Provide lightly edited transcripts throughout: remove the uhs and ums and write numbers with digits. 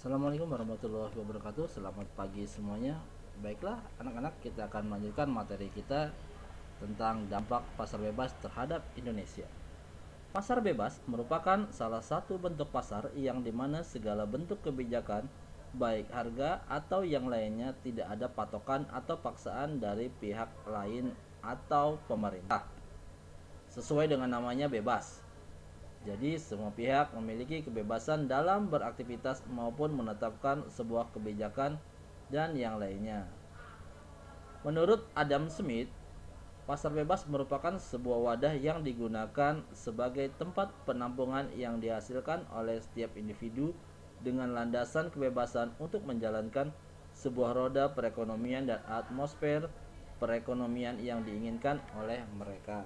Assalamualaikum warahmatullahi wabarakatuh. Selamat pagi semuanya. Baiklah anak-anak, kita akan melanjutkan materi kita tentang dampak pasar bebas terhadap Indonesia. Pasar bebas merupakan salah satu bentuk pasar yang dimana segala bentuk kebijakan, baik harga atau yang lainnya, tidak ada patokan atau paksaan dari pihak lain atau pemerintah. Sesuai dengan namanya, bebas. Jadi semua pihak memiliki kebebasan dalam beraktivitas maupun menetapkan sebuah kebijakan dan yang lainnya. Menurut Adam Smith, pasar bebas merupakan sebuah wadah yang digunakan sebagai tempat penampungan yang dihasilkan oleh setiap individu dengan landasan kebebasan untuk menjalankan sebuah roda perekonomian dan atmosfer perekonomian yang diinginkan oleh mereka.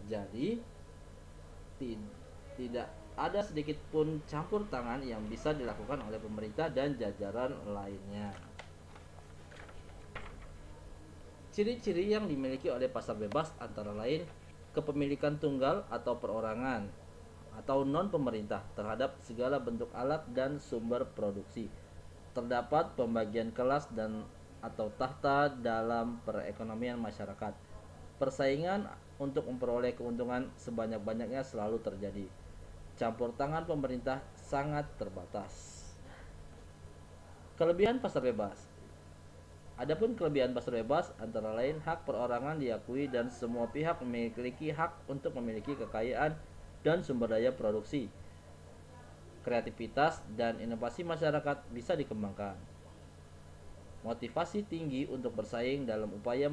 Jadi tidak ada sedikit pun campur tangan yang bisa dilakukan oleh pemerintah dan jajaran lainnya. Ciri-ciri yang dimiliki oleh pasar bebas antara lain kepemilikan tunggal atau perorangan atau non-pemerintah terhadap segala bentuk alat dan sumber produksi. Terdapat pembagian kelas dan atau tahta dalam perekonomian masyarakat. Persaingan untuk memperoleh keuntungan sebanyak-banyaknya selalu terjadi. Campur tangan pemerintah sangat terbatas. Kelebihan pasar bebas. Adapun kelebihan pasar bebas antara lain hak perorangan diakui dan semua pihak memiliki hak untuk memiliki kekayaan dan sumber daya produksi. Kreativitas dan inovasi masyarakat bisa dikembangkan. Motivasi tinggi untuk bersaing dalam upaya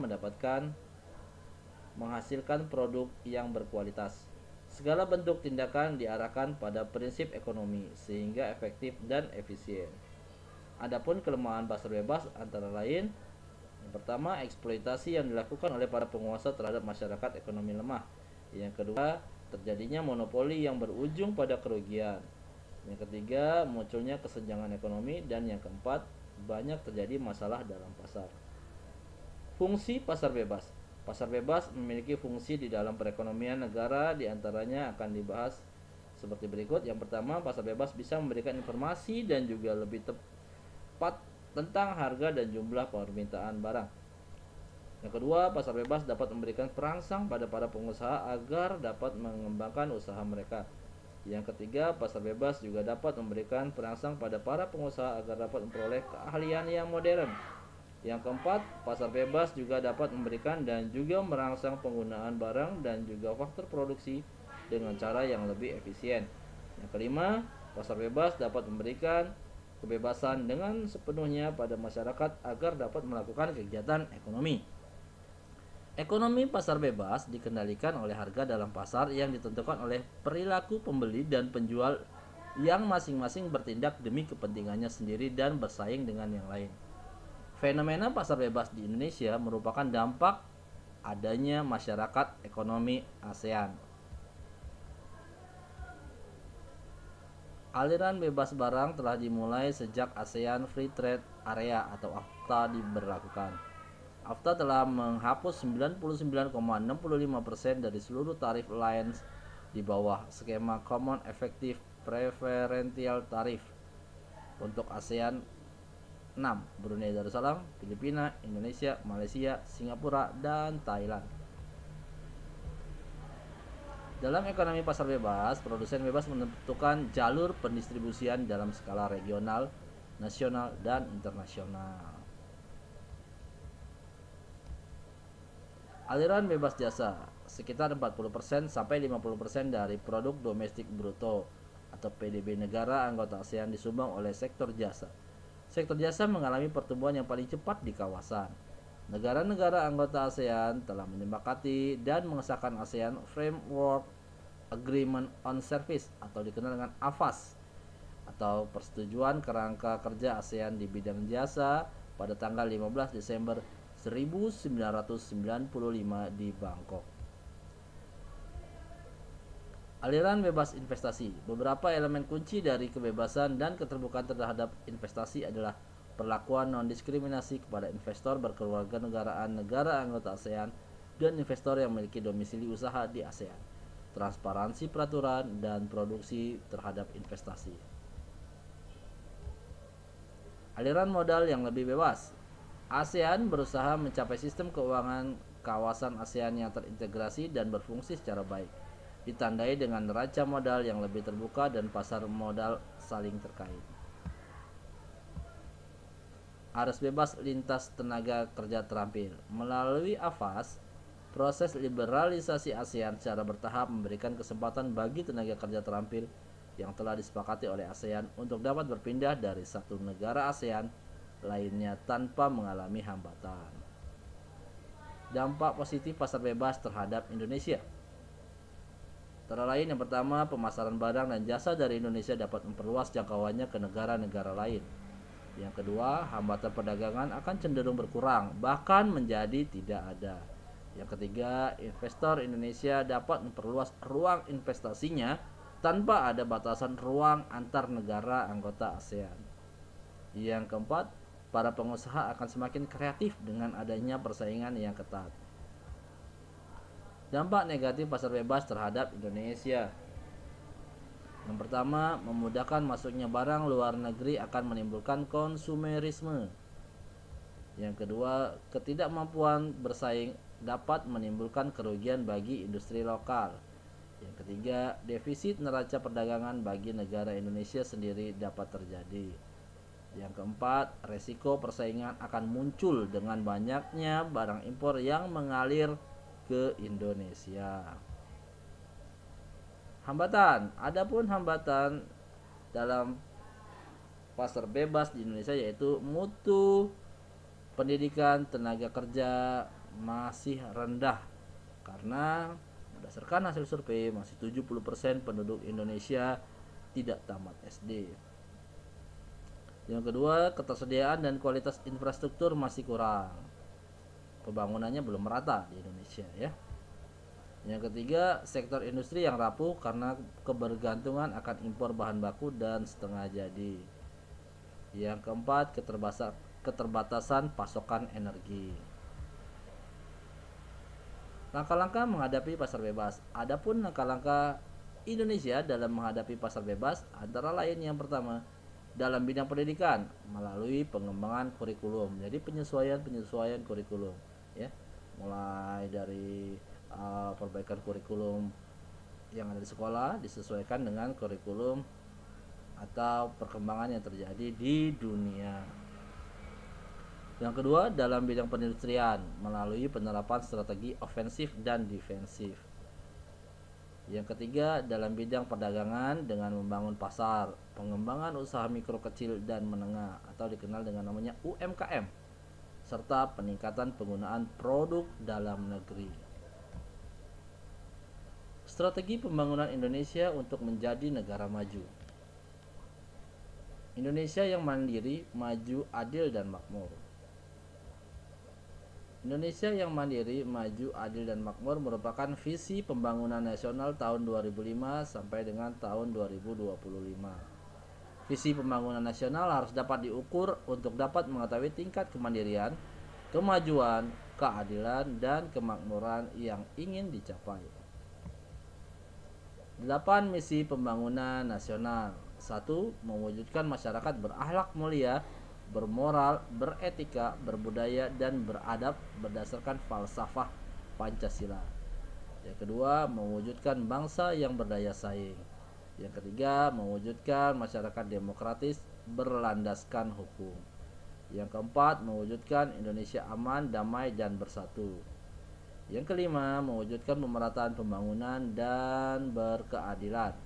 menghasilkan produk yang berkualitas. Segala bentuk tindakan diarahkan pada prinsip ekonomi sehingga efektif dan efisien. Adapun kelemahan pasar bebas antara lain, yang pertama, eksploitasi yang dilakukan oleh para penguasa terhadap masyarakat ekonomi lemah. Yang kedua, terjadinya monopoli yang berujung pada kerugian. Yang ketiga, munculnya kesenjangan ekonomi. Dan yang keempat, banyak terjadi masalah dalam pasar. Fungsi pasar bebas. Pasar bebas memiliki fungsi di dalam perekonomian negara, diantaranya akan dibahas seperti berikut. Yang pertama, pasar bebas bisa memberikan informasi dan juga lebih tepat tentang harga dan jumlah permintaan barang. Yang kedua, pasar bebas dapat memberikan perangsang pada para pengusaha agar dapat mengembangkan usaha mereka. Yang ketiga, pasar bebas juga dapat memberikan perangsang pada para pengusaha agar dapat memperoleh keahlian yang modern. Yang keempat, pasar bebas juga dapat memberikan dan juga merangsang penggunaan barang dan juga faktor produksi dengan cara yang lebih efisien. Yang kelima, pasar bebas dapat memberikan kebebasan dengan sepenuhnya pada masyarakat agar dapat melakukan kegiatan ekonomi. Ekonomi pasar bebas dikendalikan oleh harga dalam pasar yang ditentukan oleh perilaku pembeli dan penjual yang masing-masing bertindak demi kepentingannya sendiri dan bersaing dengan yang lain. Fenomena pasar bebas di Indonesia merupakan dampak adanya masyarakat ekonomi ASEAN. Aliran bebas barang telah dimulai sejak ASEAN Free Trade Area atau AFTA diberlakukan. AFTA telah menghapus 99,65% dari seluruh tarif lines di bawah skema Common Effective Preferential Tariff untuk ASEAN 6, Brunei Darussalam, Filipina, Indonesia, Malaysia, Singapura, dan Thailand. Dalam ekonomi pasar bebas, produsen bebas menentukan jalur pendistribusian dalam skala regional, nasional, dan internasional. Aliran bebas jasa, sekitar 40% sampai 50% dari produk domestik bruto atau PDB negara anggota ASEAN disumbang oleh sektor jasa. Sektor jasa mengalami pertumbuhan yang paling cepat di kawasan. Negara-negara anggota ASEAN telah menyepakati dan mengesahkan ASEAN Framework Agreement on Service atau dikenal dengan AFAS atau Persetujuan Kerangka Kerja ASEAN di bidang jasa pada tanggal 15 Desember 1995 di Bangkok. Aliran bebas investasi. Beberapa elemen kunci dari kebebasan dan keterbukaan terhadap investasi adalah perlakuan non-diskriminasi kepada investor berkewarganegaraan negara anggota ASEAN dan investor yang memiliki domisili usaha di ASEAN, transparansi peraturan dan produksi terhadap investasi. Aliran modal yang lebih bebas. ASEAN berusaha mencapai sistem keuangan kawasan ASEAN yang terintegrasi dan berfungsi secara baik, ditandai dengan neraca modal yang lebih terbuka dan pasar modal saling terkait. Arus bebas lintas tenaga kerja terampil. Melalui AFAS, proses liberalisasi ASEAN secara bertahap memberikan kesempatan bagi tenaga kerja terampil yang telah disepakati oleh ASEAN untuk dapat berpindah dari satu negara ASEAN lainnya tanpa mengalami hambatan. Dampak positif pasar bebas terhadap Indonesia. Antara lain, yang pertama, pemasaran barang dan jasa dari Indonesia dapat memperluas jangkauannya ke negara-negara lain. Yang kedua, hambatan perdagangan akan cenderung berkurang, bahkan menjadi tidak ada. Yang ketiga, investor Indonesia dapat memperluas ruang investasinya tanpa ada batasan ruang antar negara anggota ASEAN. Yang keempat, para pengusaha akan semakin kreatif dengan adanya persaingan yang ketat. Dampak negatif pasar bebas terhadap Indonesia. Yang pertama, memudahkan masuknya barang luar negeri akan menimbulkan konsumerisme. Yang kedua, ketidakmampuan bersaing dapat menimbulkan kerugian bagi industri lokal. Yang ketiga, defisit neraca perdagangan bagi negara Indonesia sendiri dapat terjadi. Yang keempat, resiko persaingan akan muncul dengan banyaknya barang impor yang mengalir ke Indonesia. Hambatan. Adapun hambatan dalam pasar bebas di Indonesia yaitu mutu pendidikan tenaga kerja masih rendah karena berdasarkan hasil survei masih 70% penduduk Indonesia tidak tamat SD. Yang kedua, ketersediaan dan kualitas infrastruktur masih kurang. Pembangunannya belum merata di Indonesia ya. Yang ketiga, sektor industri yang rapuh karena kebergantungan akan impor bahan baku dan setengah jadi. Yang keempat, keterbatasan pasokan energi. Langkah-langkah menghadapi pasar bebas. Adapun langkah-langkah Indonesia dalam menghadapi pasar bebas antara lain, yang pertama, dalam bidang pendidikan melalui pengembangan kurikulum. Jadi penyesuaian kurikulum ya. Mulai dari perbaikan kurikulum yang ada di sekolah disesuaikan dengan kurikulum atau perkembangan yang terjadi di dunia. Yang kedua, dalam bidang perindustrian melalui penerapan strategi ofensif dan defensif. Yang ketiga, dalam bidang perdagangan dengan membangun pasar, pengembangan usaha mikro, kecil, dan menengah atau dikenal dengan namanya UMKM, serta peningkatan penggunaan produk dalam negeri. Strategi pembangunan Indonesia untuk menjadi negara maju. Indonesia yang mandiri, maju, adil, dan makmur. Indonesia yang mandiri, maju, adil, dan makmur merupakan visi pembangunan nasional tahun 2005 sampai dengan tahun 2025. Visi pembangunan nasional harus dapat diukur untuk dapat mengetahui tingkat kemandirian, kemajuan, keadilan, dan kemakmuran yang ingin dicapai. 8 misi pembangunan nasional. 1. Mewujudkan masyarakat berakhlak mulia, bermoral, beretika, berbudaya, dan beradab berdasarkan falsafah Pancasila. Yang kedua, mewujudkan bangsa yang berdaya saing. Yang ketiga, mewujudkan masyarakat demokratis berlandaskan hukum. Yang keempat, mewujudkan Indonesia aman, damai, dan bersatu. Yang kelima, mewujudkan pemerataan pembangunan dan berkeadilan.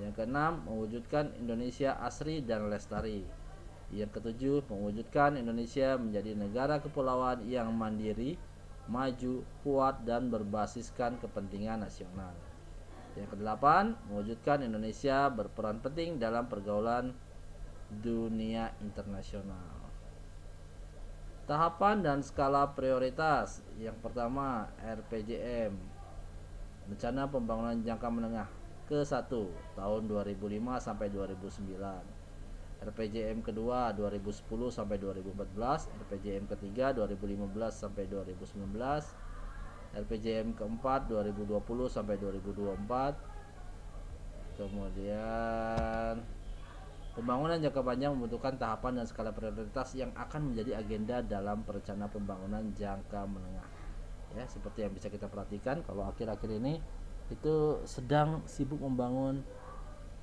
Yang keenam, mewujudkan Indonesia asri dan lestari. Yang ketujuh, mewujudkan Indonesia menjadi negara kepulauan yang mandiri, maju, kuat, dan berbasiskan kepentingan nasional. Yang kedelapan, mewujudkan Indonesia berperan penting dalam pergaulan dunia internasional. Tahapan dan skala prioritas. Yang pertama, RPJM, Rencana Pembangunan Jangka Menengah ke-1 tahun 2005 sampai 2009. RPJM kedua 2010 sampai 2014, RPJM ketiga 2015 sampai 2019, RPJM keempat 2020 sampai 2024. Kemudian Pembangunan jangka panjang membutuhkan tahapan dan skala prioritas yang akan menjadi agenda dalam perencanaan pembangunan jangka menengah. Ya, seperti yang bisa kita perhatikan kalau akhir-akhir ini itu sedang sibuk membangun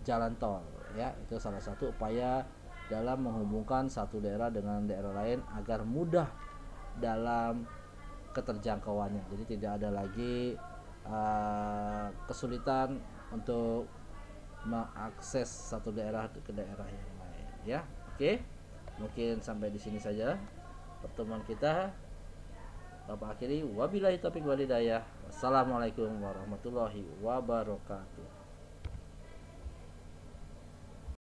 jalan tol, ya. Itu salah satu upaya dalam menghubungkan satu daerah dengan daerah lain agar mudah dalam keterjangkauannya. Jadi tidak ada lagi kesulitan untuk mengakses satu daerah ke daerah yang lain, ya. Oke, mungkin sampai di sini saja pertemuan kita. Bapak akhiri, wabillahi taufiq walhidayah. Wassalamualaikum warahmatullahi wabarakatuh.